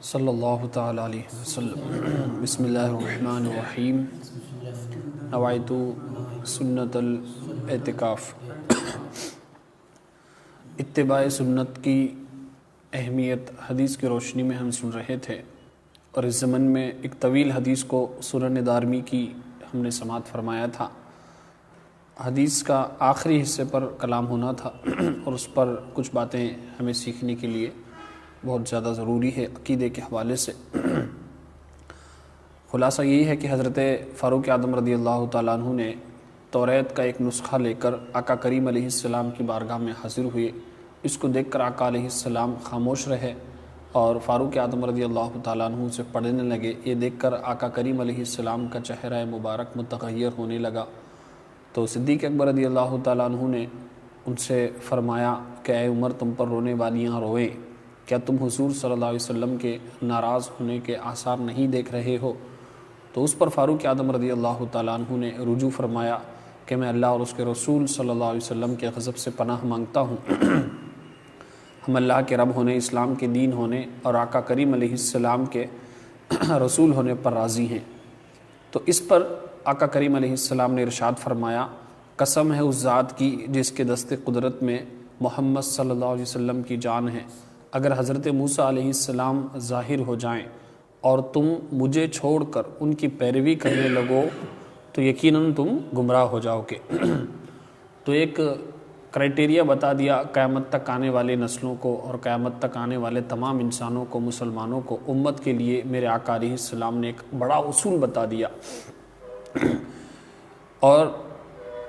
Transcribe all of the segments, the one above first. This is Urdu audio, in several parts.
صلی اللہ تعالیٰ علیہ وسلم۔ بسم اللہ الرحمن الرحیم۔ نوایت سنت الاعتکاف۔ اتباع سنت کی اہمیت حدیث کی روشنی میں ہم سن رہے تھے، اور اس زمن میں ایک طویل حدیث کو سنن دارمی کی ہم نے سماعت فرمایا تھا۔ حدیث کا آخری حصے پر کلام ہونا تھا، اور اس پر کچھ باتیں ہمیں سیکھنے کے لیے بہت زیادہ ضروری ہے عقیدے کے حوالے سے۔ خلاصہ یہی ہے کہ حضرت فاروق اعظم رضی اللہ تعالیٰ عنہ نے توریت کا ایک نسخہ لے کر آقا کریم علیہ السلام کی بارگاہ میں حاضر ہوئے۔ اس کو دیکھ کر آقا علیہ السلام خاموش رہے اور فاروق اعظم رضی اللہ تعالیٰ عنہ سے پڑھنے لگے۔ یہ دیکھ کر آقا کریم علیہ السلام کا چہرہ مبارک متغیر ہونے لگا، تو صدیق اکبر رضی اللہ تعالیٰ عنہ نے ان سے فرمایا کہ اے عمر، تم پر رونے والیاں روئیں، کیا تم حضور صلی اللہ علیہ وسلم کے ناراض ہونے کے آثار نہیں دیکھ رہے ہو؟ تو اس پر فاروق اعظم رضی اللہ تعالیٰ عنہ نے رجوع فرمایا کہ میں اللہ اور اس کے رسول صلی اللہ علیہ وسلم کے غضب سے پناہ مانگتا ہوں۔ ہم اللہ کے رب ہونے، اسلام کے دین ہونے اور آقا کریم علیہ السلام کے رسول ہونے پر راضی ہیں۔ تو اس پر آقا کریم علیہ السلام نے ارشاد فرمایا، قسم ہے اس ذات کی جس کے دست قدرت میں محمد صلی اللہ علیہ وسلم کی جان ہے، اگر حضرت موسیٰ علیہ السلام ظاہر ہو جائیں اور تم مجھے چھوڑ کر ان کی پیروی کرنے لگو تو یقیناً تم گمراہ ہو جاؤ گے۔ تو ایک کرائٹیریا بتا دیا قیامت تک آنے والے نسلوں کو اور قیامت تک آنے والے تمام انسانوں کو، مسلمانوں کو، امت کے لیے میرے آقا علیہ السلام نے ایک بڑا اصول بتا دیا، اور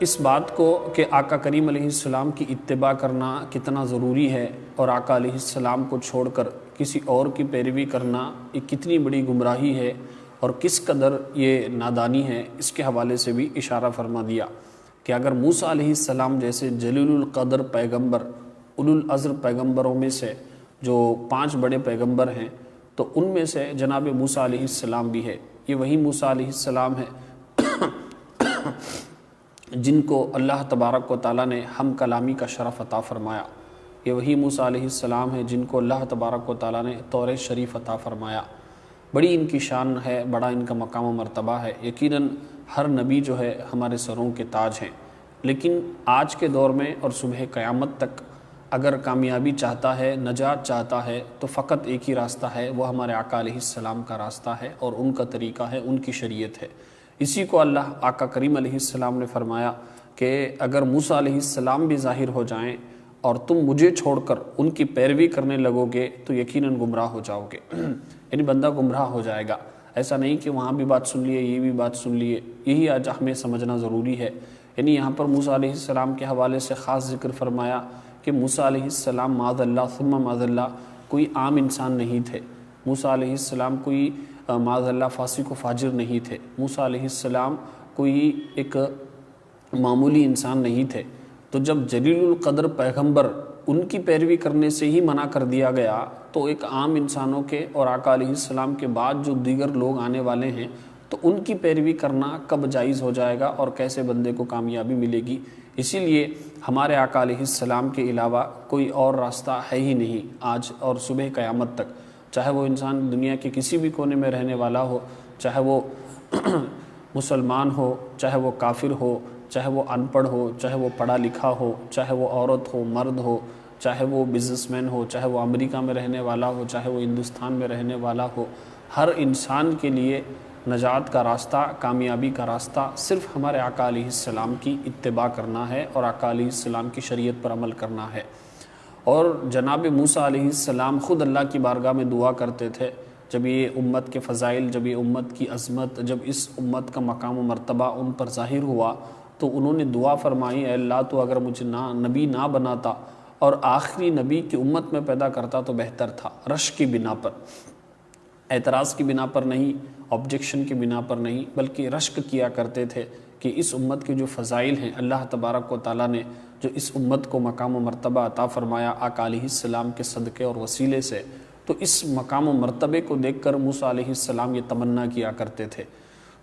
اس بات کو کہ آقا کریم علیہ السلام کی اتباع کرنا کتنا ضروری ہے، اور آقا علیہ السلام کو چھوڑ کر کسی اور کی پیروی کرنا یہ کتنی بڑی گمراہی ہے اور کس قدر یہ نادانی ہے، اس کے حوالے سے بھی اشارہ فرما دیا کہ اگر موسیٰ علیہ السلام جیسے جلیل القدر پیغمبر، اولو العزم پیغمبروں میں سے جو 5 بڑے پیغمبر ہیں، تو ان میں سے جناب موسیٰ علیہ السلام بھی ہے۔ یہ وہی موسیٰ علیہ السلام ہے جن کو اللہ تبارک و تعالیٰ نے ہم کلامی کا شرف عطا فرمایا۔ یہ وہی موسیٰ علیہ السلام ہے جن کو اللہ تبارک و تعالیٰ نے تور شریف عطا فرمایا۔ بڑی ان کی شان ہے، بڑا ان کا مقام و مرتبہ ہے۔ یقیناً ہر نبی جو ہے ہمارے سروں کے تاج ہیں، لیکن آج کے دور میں اور صبح قیامت تک اگر کامیابی چاہتا ہے، نجات چاہتا ہے، تو فقط ایک ہی راستہ ہے، وہ ہمارے آقا علیہ السلام کا راستہ ہے اور ان کا طریقہ ہے، ان کی شریعت ہے۔ اسی کو اللہ آقا کریم علیہ السلام نے فرمایا کہ اگر موسیٰ علیہ السلام بھی ظاہر ہو جائیں اور تم مجھے چھوڑ کر ان کی پیروی کرنے لگو گے تو یقیناً گمراہ ہو جاؤ گے۔ یعنی بندہ گمراہ ہو جائے گا، ایسا نہیں کہ وہاں بھی بات سن لیے، یہ بھی بات سن لیے۔ یہی آج ہمیں سمجھنا ضروری ہے۔ یعنی یہاں پر موسیٰ علیہ السلام کے حوالے سے خاص ذکر فرمایا کہ موسیٰ علیہ السلام معاذ اللہ ثم معاذ اللہ کوئی عام انسان نہیں تھے۔ موسیٰ علیہ السلام کوئی معاذ اللہ فاسق و فاجر نہیں تھے۔ موسیٰ علیہ السلام کوئی ایک معمولی انسان نہیں تھے۔ تو جب جلیل القدر پیغمبر ان کی پیروی کرنے سے ہی منع کر دیا گیا، تو ایک عام انسانوں کے اور آقا علیہ السلام کے بعد جو دیگر لوگ آنے والے ہیں، تو ان کی پیروی کرنا کب جائز ہو جائے گا اور کیسے بندے کو کامیابی ملے گی؟ اسی لیے ہمارے آقا علیہ السلام کے علاوہ کوئی اور راستہ ہے ہی نہیں آج اور صبح قیامت تک، چاہے وہ انسان دنیا کے کسی بھی کونے میں رہنے والا ہو، چاہے وہ مسلمان ہو، چاہے وہ کافر ہو، چاہے وہ ان پڑھ ہو، چاہے وہ پڑھا لکھا ہو، چاہے وہ عورت ہو، مرد ہو، چاہے وہ بزنس مین ہو، چاہے وہ امریکہ میں رہنے والا ہو، چاہے وہ ہندوستان میں رہنے والا ہو، ہر انسان کے لیے نجات کا راستہ، کامیابی کا راستہ صرف ہمارے آقا علیہ السلام کی اتباع کرنا ہے اور آقا علیہ السلام کی شریعت پر عمل کرنا ہے۔ اور جناب موسیٰ علیہ السلام خود اللہ کی بارگاہ میں دعا کرتے تھے، جب یہ امت کے فضائل، جب یہ امت کی عظمت، جب اس امت کا مقام و مرتبہ ان پر ظاہر ہوا، تو انہوں نے دعا فرمائی، اے اللہ تو اگر مجھے نبی نہ بناتا اور آخری نبی کی امت میں پیدا کرتا تو بہتر تھا۔ رشک کی بنا پر، اعتراض کی بنا پر نہیں، آبجیکشن کی بنا پر نہیں، بلکہ رشک کیا کرتے تھے کہ اس امت کے جو فضائل ہیں، اللہ تبارک و تعالیٰ نے جو اس امت کو مقام و مرتبہ عطا فرمایا آقا علیہ السلام کے صدقے اور وسیلے سے، تو اس مقام و مرتبے کو دیکھ کر موسیٰ علیہ السلام یہ تمنا کیا کرتے تھے۔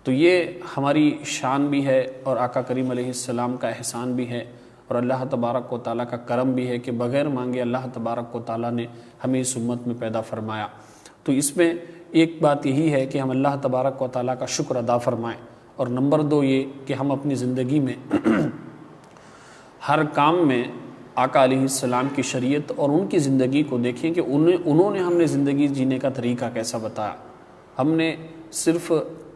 تو یہ ہماری شان بھی ہے اور آقا کریم علیہ السلام کا احسان بھی ہے، اور اللہ تبارک و تعالیٰ کا کرم بھی ہے کہ بغیر مانگے اللہ تبارک و تعالیٰ نے ہمیں اس امت میں پیدا فرمایا۔ تو اس میں ایک بات یہی ہے کہ ہم اللہ تبارک و تعالیٰ کا شکر ادا فرمائیں، اور نمبر 2 یہ کہ ہم اپنی زندگی میں ہر کام میں آقا علیہ السلام کی شریعت اور ان کی زندگی کو دیکھیں کہ انہوں نے ہمیں زندگی جینے کا طریقہ کیسا بتایا۔ ہم نے صرف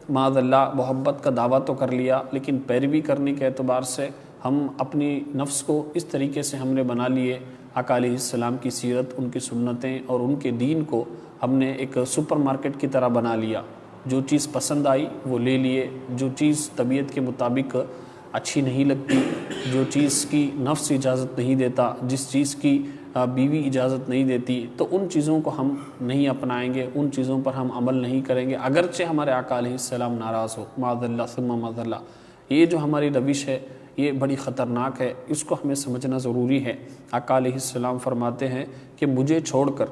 معاذ اللہ محبت کا دعویٰ تو کر لیا، لیکن پیروی کرنے کے اعتبار سے ہم اپنی نفس کو اس طریقے سے ہم نے بنا لیے، آقا علیہ السلام کی سیرت، ان کی سنتیں اور ان کے دین کو ہم نے ایک سپر مارکیٹ کی طرح بنا لیا۔ جو چیز پسند آئی وہ لے لیے، جو چیز طبیعت کے مطابق اچھی نہیں لگتی، جو چیز کی نفس اجازت نہیں دیتا، جس چیز کی بیوی اجازت نہیں دیتی، تو ان چیزوں کو ہم نہیں اپنائیں گے، ان چیزوں پر ہم عمل نہیں کریں گے، اگرچہ ہمارے آقا علیہ السلام ناراض ہو، معاذ اللہ ثم معاذ اللہ۔ یہ جو ہماری روش ہے یہ بڑی خطرناک ہے، اس کو ہمیں سمجھنا ضروری ہے۔ آقا علیہ السلام فرماتے ہیں کہ مجھے چھوڑ کر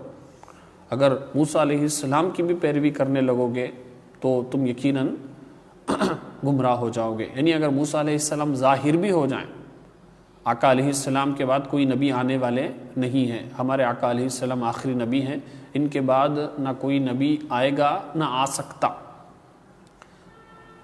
اگر موسیٰ علیہ السلام کی بھی پیروی کرنے لگو گے تو تم یقیناً گمراہ ہو جاؤ گے۔ یعنی اگر موسیٰ علیہ السلام ظاہر بھی ہو جائیں، آقا علیہ السلام کے بعد کوئی نبی آنے والے نہیں ہیں، ہمارے آقا علیہ السلام آخری نبی ہیں، ان کے بعد نہ کوئی نبی آئے گا نہ آ سکتا۔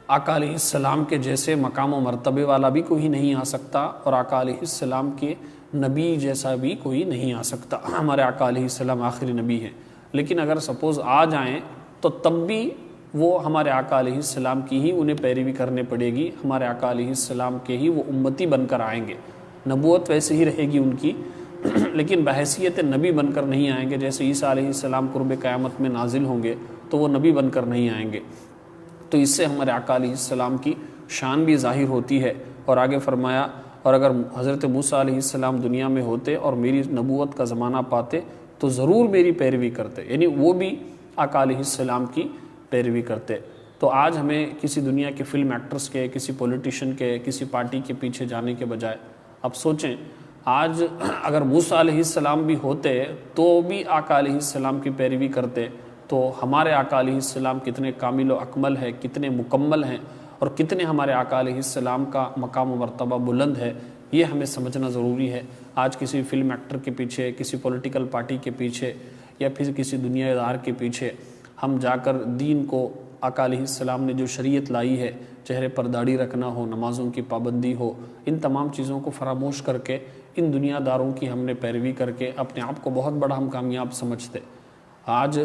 آقا علیہ السلام کے جیسے مقام و مرتبے والا بھی کوئی نہیں آ سکتا، اور آقا علیہ السلام کے نبی جیسا بھی کوئی نہیں آ سکتا۔ ہمارے آقا علیہ السلام آخری نبی ہیں، لیکن اگر سپوز آ جائیں تو تب بھی وہ ہمارے آقا علیہ السلام کی ہی انہیں پیروی کرنے پڑے گی، ہمارے آقا علیہ السلام کے ہی وہ امتی بن کر آئیں گے۔ نبوت ویسے ہی رہے گی ان کی، لیکن بحیثیت نبی بن کر نہیں آئیں گے۔ جیسے عیسیٰ علیہ السلام قرب قیامت میں نازل ہوں گے تو وہ نبی بن کر نہیں آئیں گے۔ تو اس سے ہمارے آقا علیہ السلام کی شان بھی ظاہر ہوتی ہے۔ اور آگے فرمایا، اور اگر حضرت موسیٰ علیہ السلام دنیا میں ہوتے اور میری نبوت کا زمانہ پاتے تو ضرور میری پیروی کرتے، یعنی وہ بھی آقا علیہ السلام کی پیروی کرتے۔ تو آج ہمیں کسی دنیا کے فلم ایکٹرز کے، کسی پولیٹیشین کے، کسی پارٹی کے پیچھے جانے کے بجائے اب سوچیں، آج اگر موسیٰ علیہ السلام بھی ہوتے تو بھی آقا علیہ السلام کی پیروی کرتے، تو ہمارے آقا علیہ السلام کتنے کامل و اکمل ہے، کتنے مکمل ہیں، اور کتنے ہمارے آقا علیہ السلام کا مقام و مرتبہ بلند ہے، یہ ہمیں سمجھنا ضروری ہے۔ آج کسی فلم ایکٹر کے پیچھے، کسی پولیٹیکل پارٹی کے پیچھے، یا پھر کسی دنیا دار کے پیچھے ہم جا کر دین کو، آقا علیہ السلام نے جو شریعت لائی ہے، چہرے پر داڑھی رکھنا ہو، نمازوں کی پابندی ہو، ان تمام چیزوں کو فراموش کر کے ان دنیا داروں کی ہم نے پیروی کر کے اپنے آپ کو بہت بڑا ہم کامیاب سمجھتے۔ آج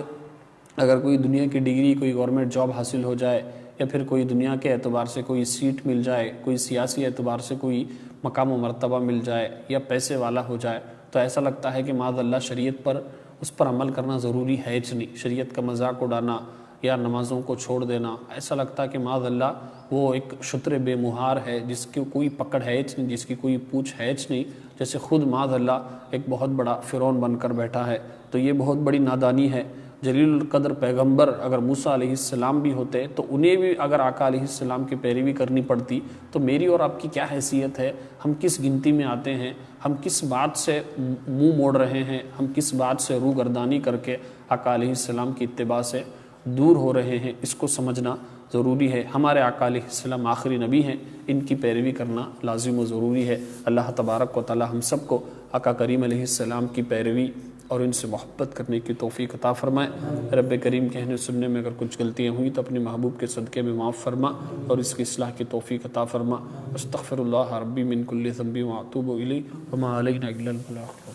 اگر کوئی دنیا کی ڈگری، کوئی گورنمنٹ جاب حاصل ہو جائے، یا پھر کوئی دنیا کے اعتبار سے کوئی سیٹ مل جائے، کوئی سیاسی اعتبار سے کوئی مقام و مرتبہ مل جائے، یا پیسے والا ہو جائے، تو ایسا لگتا ہے کہ معاذ اللہ شریعت پر، اس پر عمل کرنا ضروری ہے ہی نہیں۔ شریعت کا مذاق اڑانا یا نمازوں کو چھوڑ دینا، ایسا لگتا ہے کہ معاذ اللہ وہ ایک شتر بے مہار ہے، جس کی کوئی پکڑ ہے نہیں، جس کی کوئی پوچھ ہے نہیں، جیسے خود معاذ اللہ ایک بہت بڑا فرعون بن کر بیٹھا ہے۔ تو یہ بہت بڑی نادانی ہے۔ جلیل القدر پیغمبر اگر موسیٰ علیہ السلام بھی ہوتے تو انہیں بھی اگر آقا علیہ السلام کی پیروی کرنی پڑتی، تو میری اور آپ کی کیا حیثیت ہے؟ ہم کس گنتی میں آتے ہیں؟ ہم کس بات سے منہ موڑ رہے ہیں؟ ہم کس بات سے روگردانی کر کے آقا علیہ السلام کی اتباع سے دور ہو رہے ہیں؟ اس کو سمجھنا ضروری ہے۔ ہمارے آقا علیہ السلام آخری نبی ہیں، ان کی پیروی کرنا لازم و ضروری ہے۔ اللہ تبارک و تعالی ہم سب کو آقا کریم علیہ السلام کی پیروی اور ان سے محبت کرنے کی توفیق عطا فرمائے۔ رب کریم کہنے سننے میں اگر کچھ غلطیاں ہوئیں تو اپنے محبوب کے صدقے میں معاف فرما اور اس کی اصلاح کی توفیق عطا فرما۔ استغفر اللہ ربی من کل ذنب و اتوب الیہ وما علینا الا البلاغ۔